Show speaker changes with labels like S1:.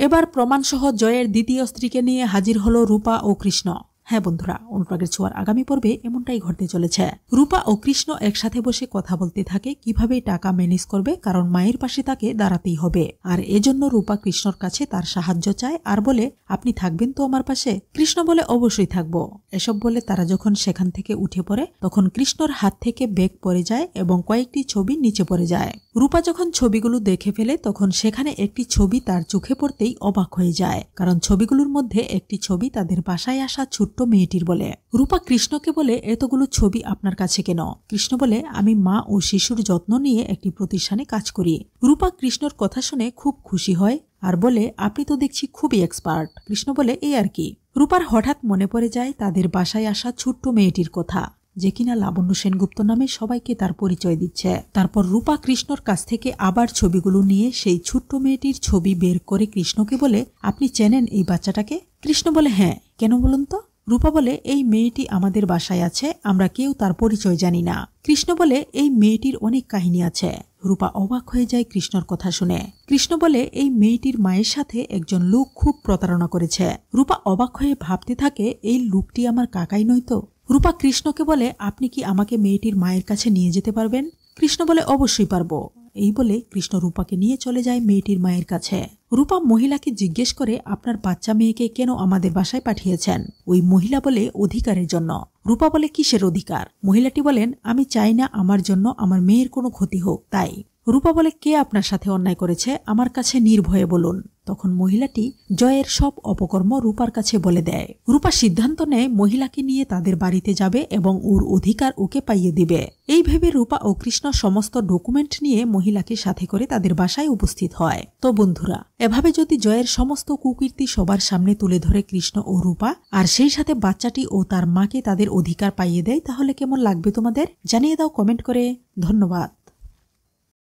S1: এবার প্রমাণসহ জয়ের দ্বিতীয় স্ত্রীকে নিয়ে হাজির হলো রূপা ও কৃষ্ণ। হ্যাঁ বন্ধুরা, অনুরাগের ছোঁয়ার আগামী পর্বে এমনটাই ঘটতে চলেছে। রূপা ও কৃষ্ণ একসাথে বসে কথা বলতে থাকে কিভাবে টাকা ম্যানেজ করবে, কারণ মায়ের পাশে তাকে দাঁড়াতেই হবে। আর এজন্য রূপা কৃষ্ণর কাছে তার সাহায্য চায় আর বলে, আপনি থাকবেন তো আমার পাশে? কৃষ্ণ বলে, অবশ্যই থাকবো। এসব বলে তারা যখন সেখান থেকে উঠে পড়ে তখন কৃষ্ণর হাত থেকে ব্যাগ পড়ে যায় এবং কয়েকটি ছবি নিচে পড়ে যায়। রূপা যখন ছবিগুলো দেখে ফেলে তখন সেখানে একটি ছবি তার চোখে পড়তেই অবাক হয়ে যায়, কারণ ছবিগুলোর মধ্যে একটি ছবি তাদের বাসায় আসা ছোট্ট মেয়েটির বলে। রূপা কৃষ্ণকে বলে, এতগুলো ছবি আপনার কাছে কেন? কৃষ্ণ বলে, আমি মা ও শিশুর যত্ন নিয়ে একটি প্রতিষ্ঠানে কাজ করি। রূপা কৃষ্ণর কথা শুনে খুব খুশি হয় আর বলে, আপনি তো দেখছি খুবই এক্সপার্ট। কৃষ্ণ বলে, এই আর কি। রূপার হঠাৎ মনে পড়ে যায় তাদের বাসায় আসা ছোট্ট মেয়েটির কথা, যে কিনা লাবণ্য সেনগুপ্ত নামে সবাইকে তার পরিচয় দিচ্ছে। তারপর রূপা কৃষ্ণর কাছ থেকে আবার ছবিগুলো নিয়ে সেই ছোট্ট মেয়েটির ছবি বের করে কৃষ্ণকে বলে, আপনি চেনেন এই বাচ্চাটাকে? কৃষ্ণ বলে, হ্যাঁ, কেন বলুন তো? রূপা বলে, এই মেয়েটি আমাদের বাসায় আছে, আমরা কেউ তার পরিচয় জানি না। কৃষ্ণ বলে, এই মেয়েটির অনেক কাহিনী আছে। রূপা অবাক হয়ে যায় কৃষ্ণর কথা শুনে। কৃষ্ণ বলে, এই মেয়েটির মায়ের সাথে একজন লোক খুব প্রতারণা করেছে। রূপা অবাক হয়ে ভাবতে থাকে, এই লোকটি আমার কাকাই নয়তো? রূপা কৃষ্ণকে বলে, আপনি কি আমাকে মেয়েটির মায়ের কাছে নিয়ে যেতে পারবেন? কৃষ্ণ বলে, অবশ্যই পারবো। এই বলে কৃষ্ণ রূপাকে নিয়ে চলে যায় মেয়েটির মায়ের কাছে। রূপা মহিলাকে জিজ্ঞেস করে, আপনার বাচ্চা মেয়েকে কেন আমাদের বাসায় পাঠিয়েছেন? ওই মহিলা বলে, অধিকারের জন্য। রূপা বলে, কিসের অধিকার? মহিলাটি বলেন, আমি চাই না আমার জন্য আমার মেয়ের কোনো ক্ষতি হোক, তাই। রূপা বলে, কে আপনার সাথে অন্যায় করেছে আমার কাছে নির্ভয়ে বলুন। তখন মহিলাটি জয়ের সব অপকর্ম রূপার কাছে বলে দেয়। রূপা সিদ্ধান্ত নেয় মহিলাকে নিয়ে তাদের বাড়িতে যাবে এবং ওর অধিকার ওকে পাইয়ে দিবে। এই ভেবে রূপা ও কৃষ্ণ সমস্ত ডকুমেন্ট নিয়ে মহিলাকে সাথে করে তাদের বাসায় উপস্থিত হয়। তো বন্ধুরা, এভাবে যদি জয়ের সমস্ত কুকীর্তি সবার সামনে তুলে ধরে কৃষ্ণ ও রূপা, আর সেই সাথে বাচ্চাটি ও তার মাকে তাদের অধিকার পাইয়ে দেয়, তাহলে কেমন লাগবে তোমাদের? জানিয়ে দাও কমেন্ট করে। ধন্যবাদ।